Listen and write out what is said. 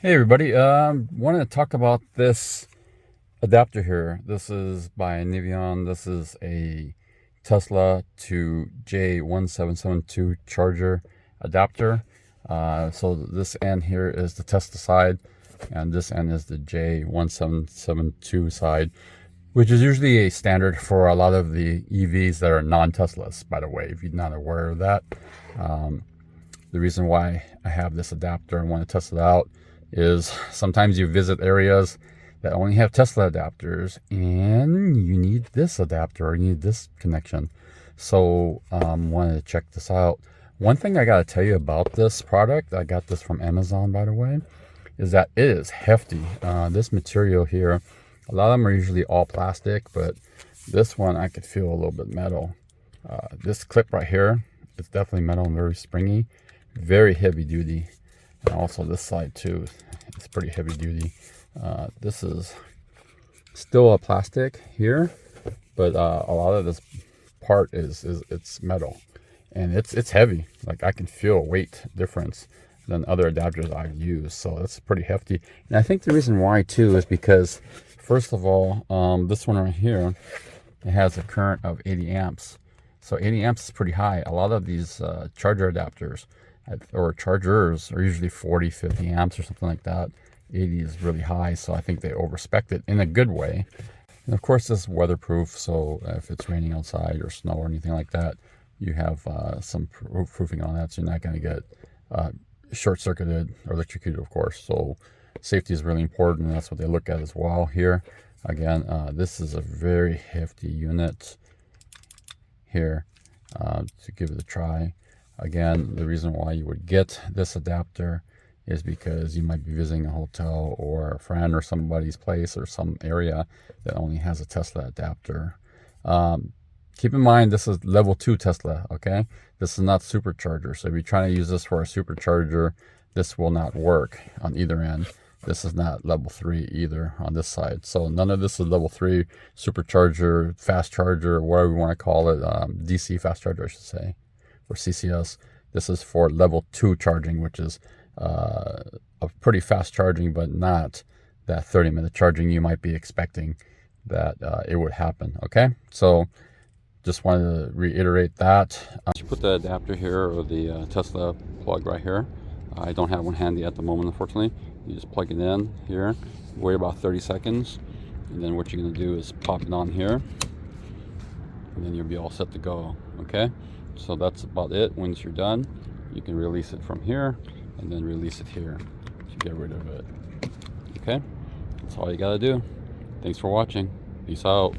Hey everybody, wanted to talk about this adapter here. This is by Nivion. This is a Tesla to J1172 charger adapter. So this end here is the Tesla side, and this end is the J1772 side, which is usually a standard for a lot of the EVs that are non-Teslas, by the way, if you're not aware of that. The reason why I have this adapter and want to test it out is sometimes you visit areas that only have Tesla adapters and you need this adapter or you need this connection. So wanted to check this out. One thing I got to tell you about this product, I got this from Amazon, by the way, is that it is hefty. This material here, a lot of them are usually all plastic, but this one I could feel a little bit metal. This clip right here, it's definitely metal and very springy, very heavy duty. And also this side too, it's pretty heavy duty. This is still a plastic here, but a lot of this part is it's metal, and it's heavy. Like I can feel a weight difference than other adapters I've used, so it's pretty hefty. And I think the reason why too is because, first of all, this one right here, it has a current of 80 amps. So 80 amps is pretty high. A lot of these charger adapters or chargers are usually 40, 50 amps or something like that. 80 is really high, so I think they overspec it in a good way. And of course, this is weatherproof, so if it's raining outside or snow or anything like that, you have some proofing on that, so you're not going to get short-circuited or electrocuted, of course. So safety is really important, and that's what they look at as well here. Again, this is a very hefty unit here to give it a try. Again, the reason why you would get this adapter is because you might be visiting a hotel or a friend or somebody's place or some area that only has a Tesla adapter. Keep in mind, this is level 2 Tesla, okay? This is not supercharger. So if you're trying to use this for a supercharger, this will not work on either end. This is not level 3 either on this side. So none of this is level 3 supercharger, fast charger, whatever you want to call it, DC fast charger, I should say, or CCS. This is for level 2 charging, which is a pretty fast charging, but not that 30-minute charging you might be expecting that it would happen. Okay, so just wanted to reiterate that. You put the adapter here, or the Tesla plug right here. I don't have one handy at the moment, unfortunately. You just plug it in here, wait about 30 seconds, and then what you're going to do is pop it on here, and then you'll be all set to go. Okay, so that's about it. Once you're done, you can release it from here and then release it here to get rid of it. Okay, that's all you got to do. Thanks for watching. Peace out.